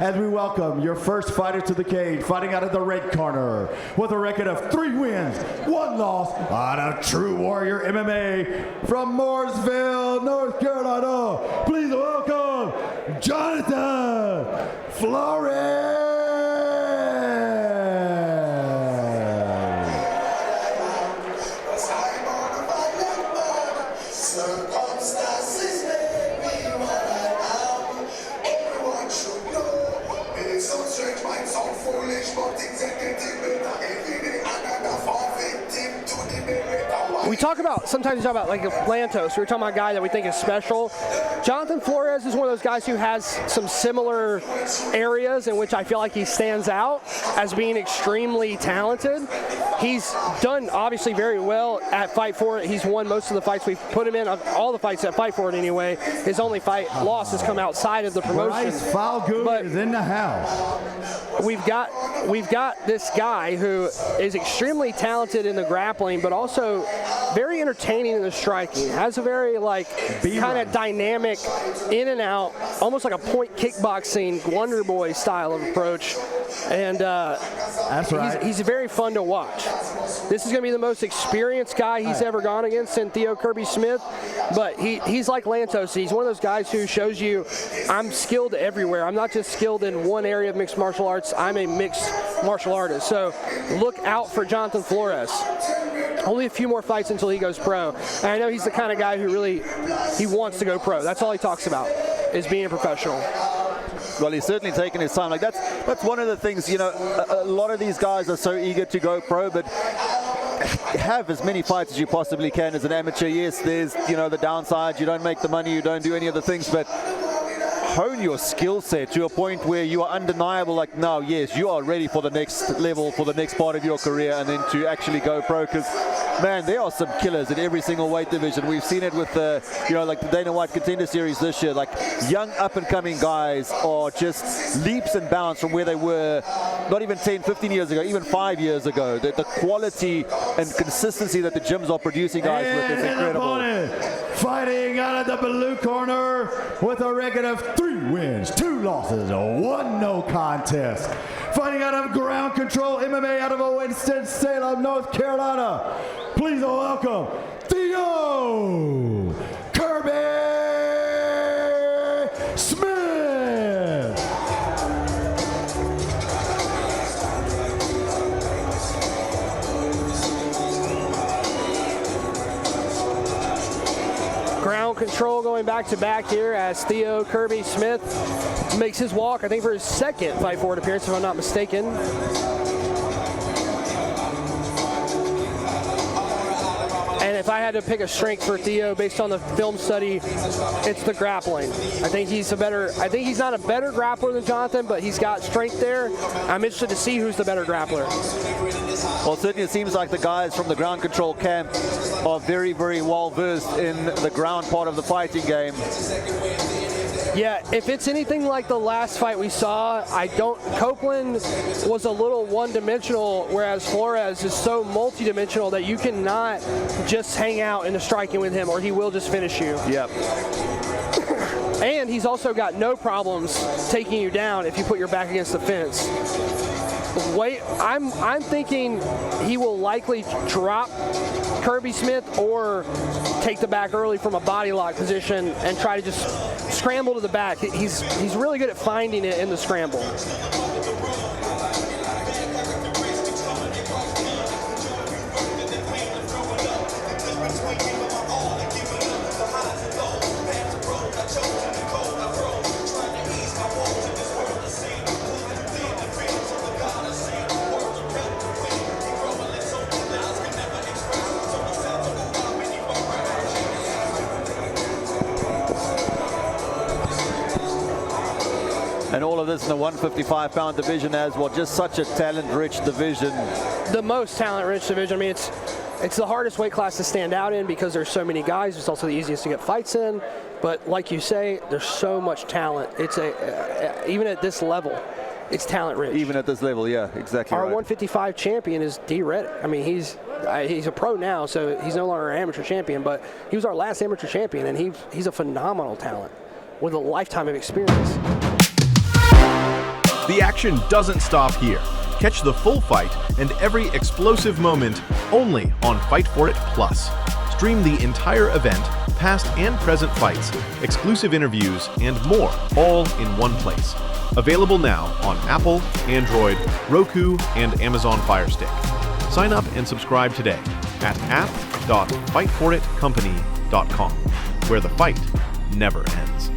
As we welcome your first fighter to the cage, fighting out of the red corner, with a record of 3 wins, 1 loss, out of True Warrior MMA, from Mooresville, North Carolina, please welcome Jonathan Flores. We talk about, sometimes we talk about like Lantos, we're talking about a guy that we think is special. Jonathan Flores is one of those guys who has some similar areas in which I feel like he stands out as being extremely talented. He's done obviously very well at Fight For It. He's won most of the fights we've put him in, all the fights at Fight For It anyway. His only fight loss has come outside of the promotion. Bryce Falgood is in the house. We've got this guy who is extremely talented in the grappling, but also very entertaining in the striking. Has a very kind of dynamic in and out, almost like a point kickboxing Wonder Boy style of approach. And that's right. He's very fun to watch. This is going to be the most experienced guy he's ever gone against in Theo Kirby Smith, but he's like Lantos. He's one of those guys who shows you, I'm skilled everywhere. I'm not just skilled in one area of mixed martial arts. I'm a mixed martial artist. So look out for Jonathan Flores. Only a few more fights until he goes pro. And I know he's the kind of guy who really, he wants to go pro. That's all he talks about, is being a professional. Well, he's certainly taken his time. Like that's one of the things, you know, a lot of these guys are so eager to go pro, but have as many fights as you possibly can as an amateur. Yes, there's, you know, the downside. You don't make the money, you don't do any of the things, but hone your skill set to a point where you are undeniable, like, no, yes, you are ready for the next level, for the next part of your career, and then to actually go pro, because man, there are some killers in every single weight division. We've seen it with the, you know, like the Dana White Contender Series this year. Like, young up-and-coming guys are just leaps and bounds from where they were not even 10, 15 years ago, even 5 years ago. The quality and consistency that the gyms are producing guys with is incredible. Fighting out of the blue corner with a record of 3 wins, 2 losses, 1 no contest. Fighting out of Ground Control MMA out of Winston-Salem, North Carolina. Please welcome Theo Kirby Smith. Ground Control going back to back here as Theo Kirby Smith makes his walk, I think, for his second Fight For It appearance, if I'm not mistaken. And if I had to pick a strength for Theo based on the film study, it's the grappling. I think he's not a better grappler than Jonathan, but he's got strength there. I'm interested to see who's the better grappler. Well, certainly it seems like the guys from the Ground Control camp are very, very well versed in the ground part of the fighting game. Yeah, if it's anything like the last fight we saw, Copeland was a little one-dimensional, whereas Flores is so multi-dimensional that you cannot just hang out in the striking with him, or he will just finish you. Yep. And he's also got no problems taking you down if you put your back against the fence. I'm thinking he will likely drop Kirby Smith or take the back early from a body lock position and try to just scramble to the back. He's really good at finding it in the scramble. And all of this in the 155-pound division as well, just such a talent-rich division. The most talent-rich division. I mean, it's the hardest weight class to stand out in because there's so many guys. It's also the easiest to get fights in. But like you say, there's so much talent. It's even at this level, it's talent-rich. Even at this level, yeah, exactly. Our right. 155 champion is D. Reddick. I mean, he's a pro now, so he's no longer an amateur champion, but he was our last amateur champion, and he's a phenomenal talent with a lifetime of experience. the action doesn't stop here. Catch the full fight and every explosive moment only on Fight For It Plus. Stream the entire event, past and present fights, exclusive interviews, and more, all in one place. Available now on Apple, Android, Roku, and Amazon Fire Stick. Sign up and subscribe today at app.fightforitcompany.com, where the fight never ends.